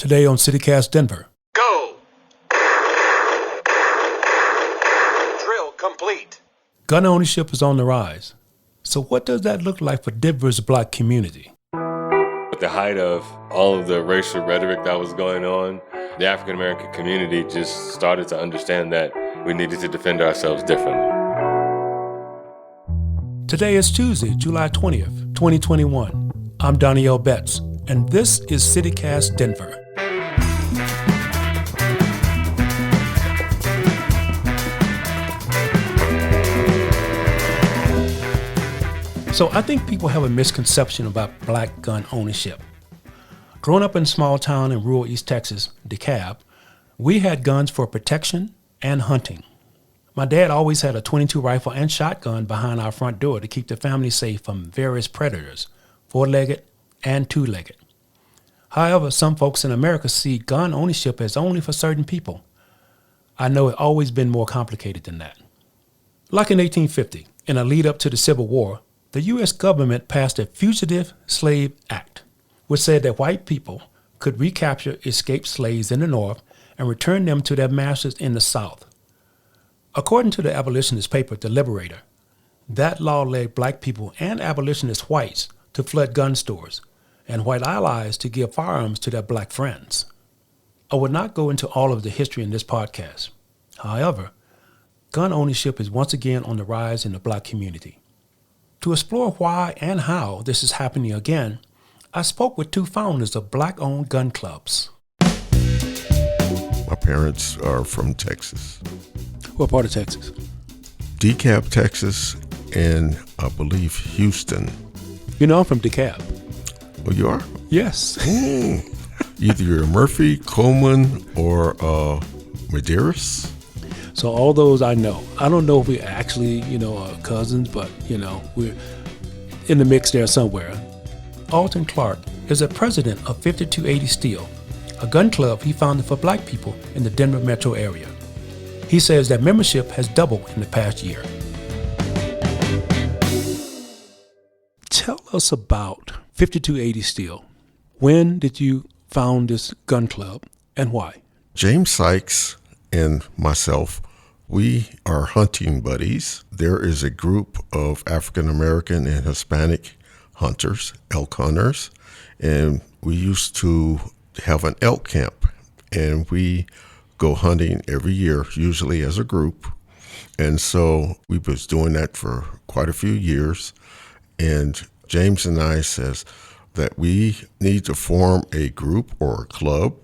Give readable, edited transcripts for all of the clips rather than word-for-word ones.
Today on CityCast Denver. Go! Drill complete. Gun ownership is on the rise. So what does that look like for Denver's Black community? At the height of all of the racial rhetoric that was going on, the African American community just started to understand that we needed to defend ourselves differently. Today is Tuesday, July 20th, 2021. I'm Danielle Betts, and this is CityCast Denver. So I think people have a misconception about black gun ownership. Growing up in a small town in rural East Texas, DeKalb, we had guns for protection and hunting. My dad always had a .22 rifle and shotgun behind our front door to keep the family safe from various predators, four-legged and two-legged. However, some folks in America see gun ownership as only for certain people. I know it's always been more complicated than that. Like in 1850, in a lead up to the Civil War, the U.S. government passed a Fugitive Slave Act, which said that white people could recapture escaped slaves in the North and return them to their masters in the South. According to the abolitionist paper, The Liberator, that law led black people and abolitionist whites to flood gun stores and white allies to give firearms to their black friends. I would not go into all of the history in this podcast. However, gun ownership is once again on the rise in the black community. To explore why and how this is happening again, I spoke with two founders of black-owned gun clubs. My parents are from Texas. What part of Texas? DeKalb, Texas, and I believe Houston. You know, I'm from DeKalb. Oh, you are? Yes. Either you're Murphy, Coleman, or Medeiros. So all those I know. I don't know if we actually, are cousins, but, we're in the mix there somewhere. Alton Clark is the president of 5280 Steel, a gun club he founded for black people in the Denver metro area. He says that membership has doubled in the past year. Tell us about 5280 Steel. When did you found this gun club and why? James Sykes and myself, we are hunting buddies. There is a group of African American and Hispanic hunters, elk hunters, and we used to have an elk camp, and we go hunting every year, usually as a group. And so we was doing that for quite a few years, and James and I says that we need to form a group or a club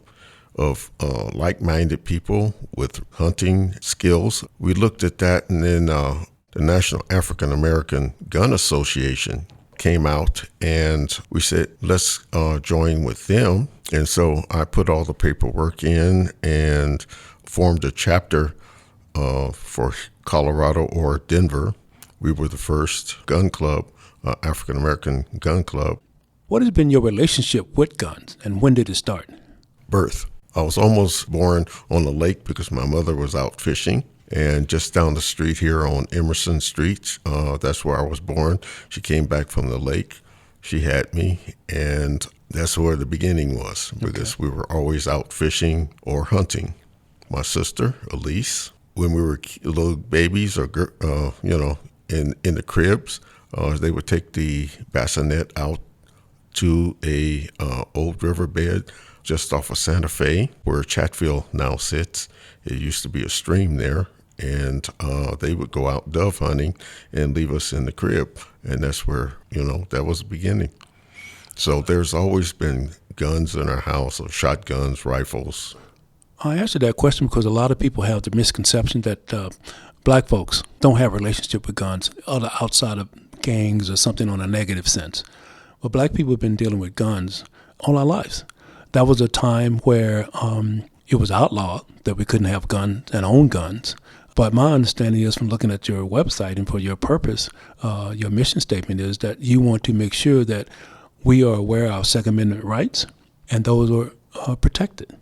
of like-minded people with hunting skills. We looked at that, and then the National African American Gun Association came out, and we said, let's join with them. And so I put all the paperwork in and formed a chapter for Colorado or Denver. We were the first gun club, African American gun club. What has been your relationship with guns, and when did it start? Birth. I was almost born on the lake because my mother was out fishing. And just down the street here on Emerson Street, that's where I was born. She came back from the lake. She had me, and that's where the beginning was, because we were always out fishing or hunting. My sister, Elise, when we were little babies or, in the cribs, they would take the bassinet out to a old riverbed just off of Santa Fe, where Chatfield now sits. It used to be a stream there, and they would go out dove hunting and leave us in the crib, and that's where, that was the beginning. So there's always been guns in our house, or shotguns, rifles. I answered that question because a lot of people have the misconception that black folks don't have a relationship with guns outside of gangs or something on a negative sense. But black people have been dealing with guns all our lives. That was a time where it was outlawed that we couldn't have guns and own guns. But my understanding is, from looking at your website and for your purpose, your mission statement is that you want to make sure that we are aware of our Second Amendment rights and those are protected.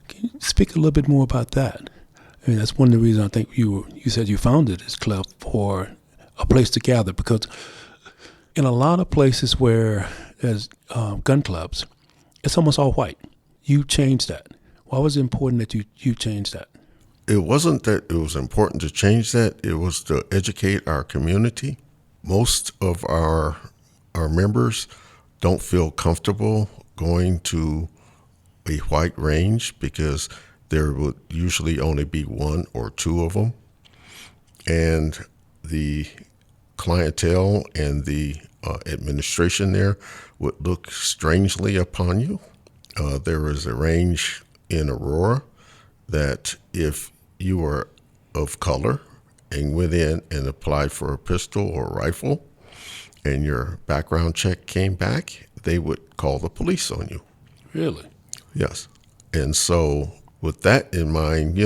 Can you speak a little bit more about that? I mean, that's one of the reasons I think you said you founded this club, for a place to gather, because in a lot of places where there's gun clubs, it's almost all white. you changed that? Why was it important that you changed that? It wasn't that it was important to change that. It was to educate our community. Most of our members don't feel comfortable going to a white range because there would usually only be one or two of them. And the clientele and the administration there would look strangely upon you. There is a range in Aurora that if you were of color and went in and applied for a pistol or rifle and your background check came back, they would call the police on you. Really? Yes. And so with that in mind,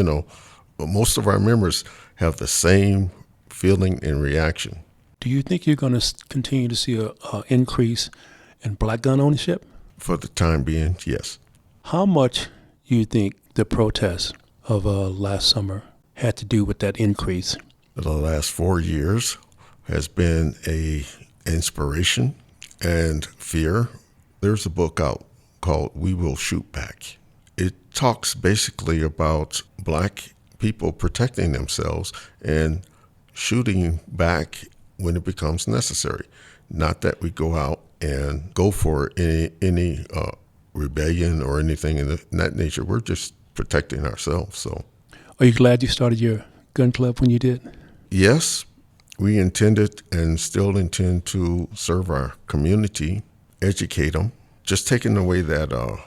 most of our members have the same feeling and reaction. Do you think you're going to continue to see a increase in black gun ownership? For the time being, yes. How much do you think the protests of last summer had to do with that increase? The last 4 years has been a inspiration and fear. There's a book out called We Will Shoot Back. It talks basically about black people protecting themselves and shooting back when it becomes necessary. Not that we go out and go for any rebellion or anything in that nature. We're just protecting ourselves. So, are you glad you started your gun club when you did? Yes, we intended and still intend to serve our community, educate them, just taking away that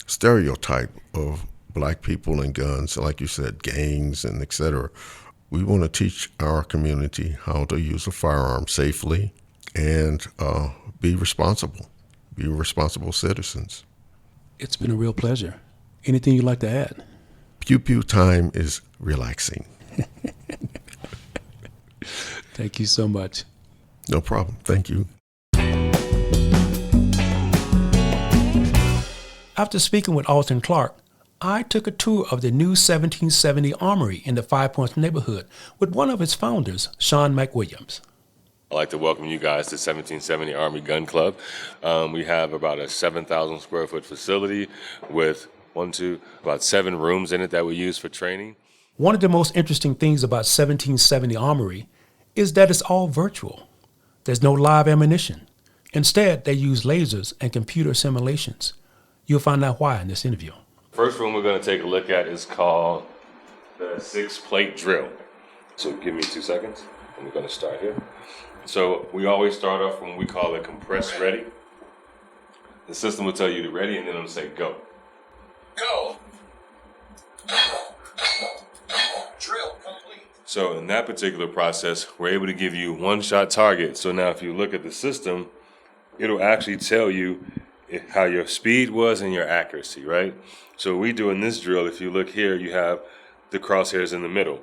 stereotype of black people and guns, like you said, gangs and et cetera. We want to teach our community how to use a firearm safely and be responsible citizens. It's been a real pleasure. Anything you'd like to add? Pew pew time is relaxing. Thank you so much. No problem. Thank you. After speaking with Alton Clark, I took a tour of the new 1770 Armory in the Five Points neighborhood with one of its founders, Sean McWilliams. I'd like to welcome you guys to 1770 Army Gun Club. We have about a 7,000 square foot facility with about 7 rooms in it that we use for training. One of the most interesting things about 1770 Armory is that it's all virtual. There's no live ammunition. Instead, they use lasers and computer simulations. You'll find out why in this interview. First room we're going to take a look at is called the 6-plate drill. So give me 2 seconds, and we're going to start here. So we always start off when we call it compress ready. The system will tell you to ready, and then it'll say go. Go. Drill complete. So in that particular process, we're able to give you one-shot target. So now if you look at the system, it'll actually tell you how your speed was and your accuracy, right? So we do in this drill, if you look here, you have the crosshairs in the middle.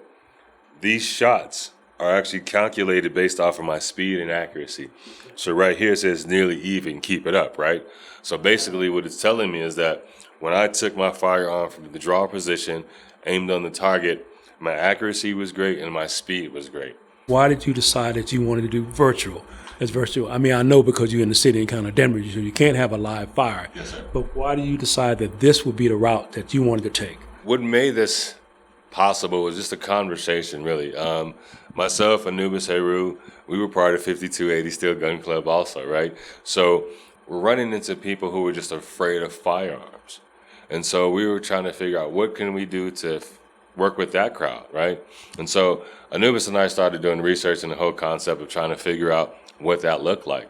These shots are actually calculated based off of my speed and accuracy. So right here it says nearly even, keep it up, right? So basically what it's telling me is that when I took my firearm from the draw position, aimed on the target, my accuracy was great and my speed was great. Why did you decide that you wanted to do virtual? As virtual, I mean, I know because you're in the city and kind of Denver, so you can't have a live fire. Yes, sir. But why did you decide that this would be the route that you wanted to take? What made this possible was just a conversation, really. Myself, Anubis Heru, we were part of 5280 Steel Gun Club also, right? So we're running into people who were just afraid of firearms. And so we were trying to figure out what can we do to work with that crowd, right? And so Anubis and I started doing research in the whole concept of trying to figure out what that looked like.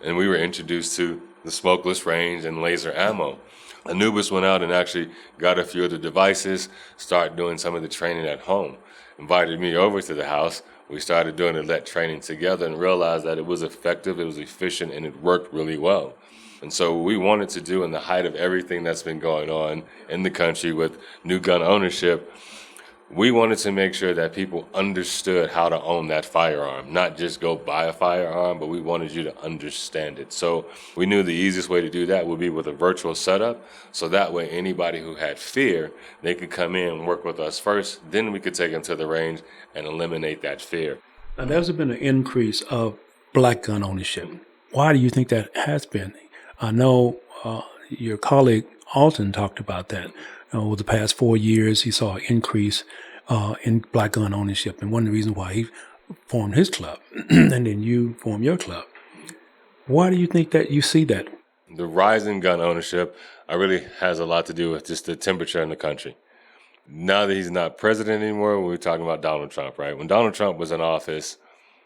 And we were introduced to the smokeless range and laser ammo. Anubis went out and actually got a few of the devices, started doing some of the training at home, invited me over to the house. We started doing that training together and realized that it was effective, it was efficient, and it worked really well. And so what we wanted to do in the height of everything that's been going on in the country with new gun ownership, we wanted to make sure that people understood how to own that firearm, not just go buy a firearm, but we wanted you to understand it. So we knew the easiest way to do that would be with a virtual setup. So that way anybody who had fear, they could come in and work with us first. Then we could take them to the range and eliminate that fear. Now, there's been an increase of black gun ownership. Why do you think that has been? I know your colleague, Alton talked about that. Over the past 4 years, he saw an increase in black gun ownership, and one of the reasons why he formed his club, and then you formed your club. Why do you think that you see that? The rise in gun ownership really has a lot to do with just the temperature in the country. Now that he's not president anymore, we're talking about Donald Trump, right? When Donald Trump was in office,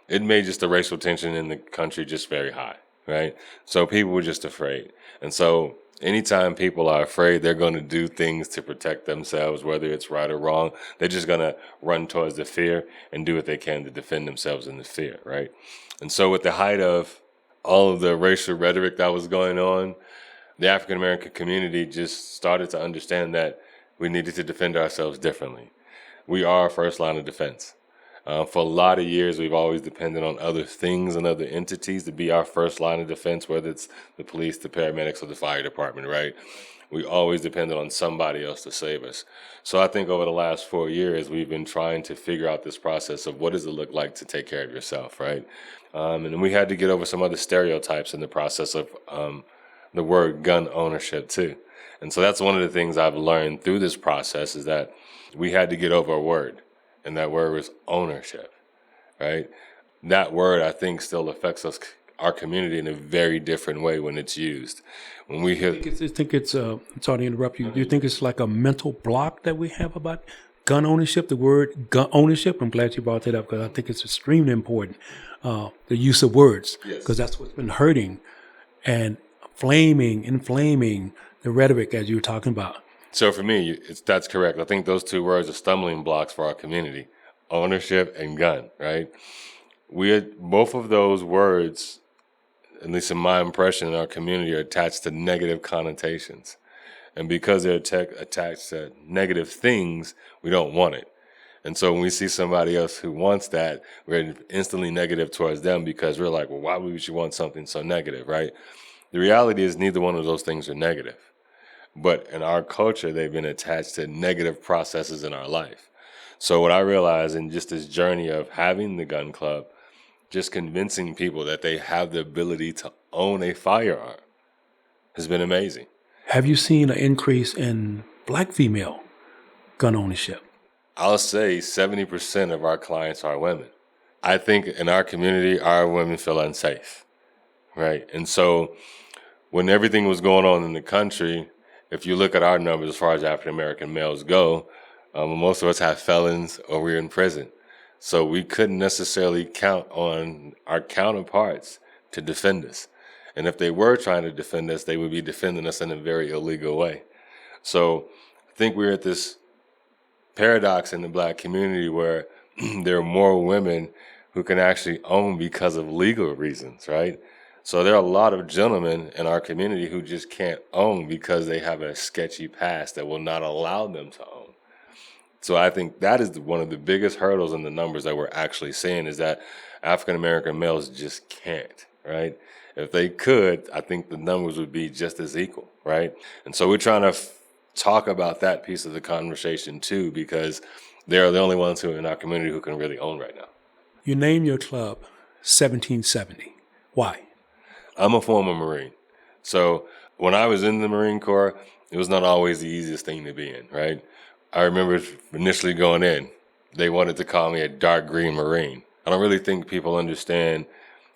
it made just the racial tension in the country just very high, right? So people were just afraid. And so anytime people are afraid, they're going to do things to protect themselves, whether it's right or wrong. They're just going to run towards the fear and do what they can to defend themselves in the fear, right? And so with the height of all of the racial rhetoric that was going on, the African American community just started to understand that we needed to defend ourselves differently. We are our first line of defense. For a lot of years, we've always depended on other things and other entities to be our first line of defense, whether it's the police, the paramedics, or the fire department, right? We always depended on somebody else to save us. So I think over the last 4 years, we've been trying to figure out this process of what does it look like to take care of yourself, right? And we had to get over some other stereotypes in the process of the word gun ownership too. And so that's one of the things I've learned through this process is that we had to get over a word. And that word was ownership, right? That word, I think, still affects us, our community, in a very different way when it's used. When we hear, Sorry to interrupt you. Do you think it's like a mental block that we have about gun ownership? The word gun ownership. I'm glad you brought that up because I think it's extremely important. The use of words, because that's what's been hurting and inflaming the rhetoric as you were talking about. So for me, that's correct. I think those two words are stumbling blocks for our community: ownership and gun, right? Both of those words, at least in my impression, in our community, are attached to negative connotations. And because they're attached to negative things, we don't want it. And so when we see somebody else who wants that, we're instantly negative towards them because we're like, well, why would you want something so negative, right? The reality is neither one of those things are negative. But in our culture, they've been attached to negative processes in our life. So what I realized in just this journey of having the gun club, just convincing people that they have the ability to own a firearm has been amazing. Have you seen an increase in black female gun ownership? I'll say 70% of our clients are women. I think in our community, our women feel unsafe, right? And so when everything was going on in the country, if you look at our numbers as far as African-American males go, most of us have felons or we're in prison. So we couldn't necessarily count on our counterparts to defend us. And if they were trying to defend us, they would be defending us in a very illegal way. So I think we're at this paradox in the black community where there are more women who can actually own because of legal reasons, right? So there are a lot of gentlemen in our community who just can't own because they have a sketchy past that will not allow them to own. So I think that is one of the biggest hurdles in the numbers that we're actually seeing is that African-American males just can't, right? If they could, I think the numbers would be just as equal, right? And so we're trying to talk about that piece of the conversation too, because they're the only ones who in our community who can really own right now. You name your club 1770. Why? I'm a former Marine. So when I was in the Marine Corps, it was not always the easiest thing to be in, right? I remember initially going in, they wanted to call me a dark green Marine. I don't really think people understand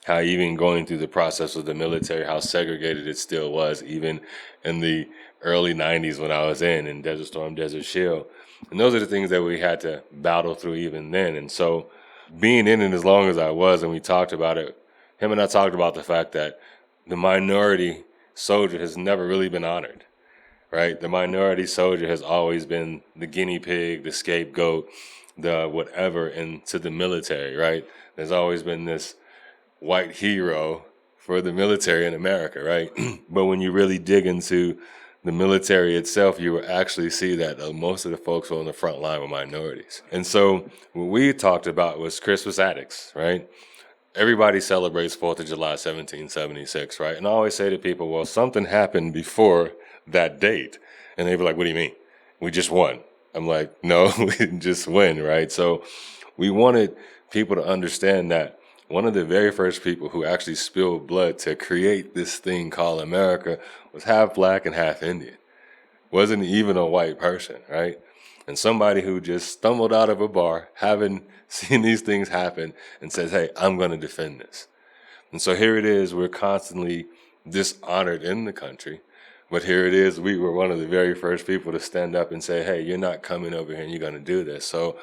how even going through the process of the military, how segregated it still was, even in the early 90s when I was in Desert Storm, Desert Shield. And those are the things that we had to battle through even then. And so being in it as long as I was, and we talked about it, him and I talked about the fact that the minority soldier has never really been honored, right? The minority soldier has always been the guinea pig, the scapegoat, the whatever into the military, right? There's always been this white hero for the military in America, right? But when you really dig into the military itself, you will actually see that most of the folks on the front line were minorities. And so what we talked about was Christmas addicts, right? Everybody celebrates 4th of July, 1776, right? And I always say to people, well, something happened before that date. And they be like, what do you mean? We just won. I'm like, no, we didn't just win, right? So we wanted people to understand that one of the very first people who actually spilled blood to create this thing called America was half black and half Indian, wasn't even a white person, right? And somebody who just stumbled out of a bar, having seen these things happen, and says, hey, I'm going to defend this. And so here it is, we're constantly dishonored in the country. But here it is, we were one of the very first people to stand up and say, hey, you're not coming over here and you're going to do this. So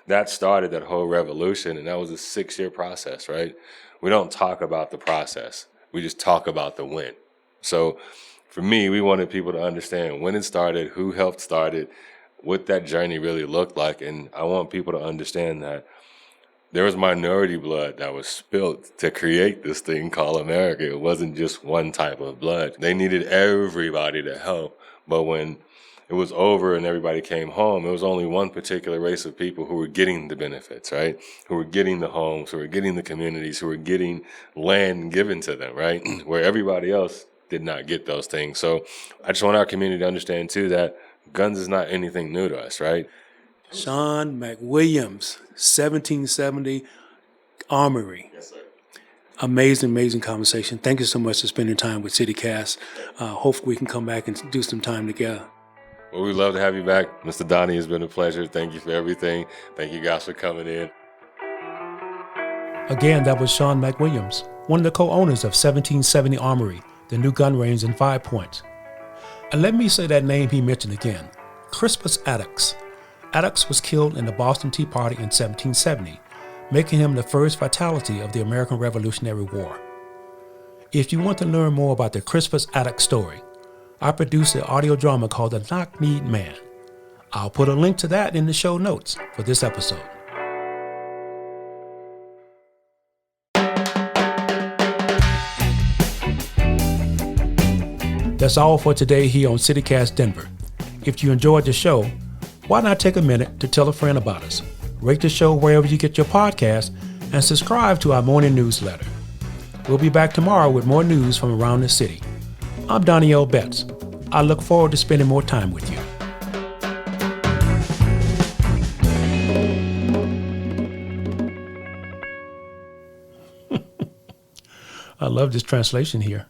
that started that whole revolution, and that was a 6-year process, right? We don't talk about the process. We just talk about the win. So for me, we wanted people to understand when it started, who helped start it, what that journey really looked like. And I want people to understand that there was minority blood that was spilled to create this thing called America. It wasn't just one type of blood. They needed everybody to help. But when it was over and everybody came home, it was only one particular race of people who were getting the benefits, right? Who were getting the homes, who were getting the communities, who were getting land given to them, right? Where everybody else did not get those things. So I just want our community to understand too that guns is not anything new to us, right? Sean McWilliams, 1770 Armory. Yes, sir. Amazing conversation. Thank you so much for spending time with CityCast. Hopefully we can come back and do some time together. Well, we'd love to have you back. Mr. Donnie, it's been a pleasure. Thank you for everything. Thank you guys for coming in. Again, that was Sean McWilliams, one of the co-owners of 1770 Armory, the new gun range in 5 Points. And let me say that name he mentioned again, Crispus Attucks. Attucks was killed in the Boston Tea Party in 1770, making him the first fatality of the American Revolutionary War. If you want to learn more about the Crispus Attucks story, I produced an audio drama called The Knock-Kneed Man. I'll put a link to that in the show notes for this episode. That's all for today here on CityCast Denver. If you enjoyed the show, why not take a minute to tell a friend about us? Rate the show wherever you get your podcast and subscribe to our morning newsletter. We'll be back tomorrow with more news from around the city. I'm Danielle Betts. I look forward to spending more time with you. I love this translation here.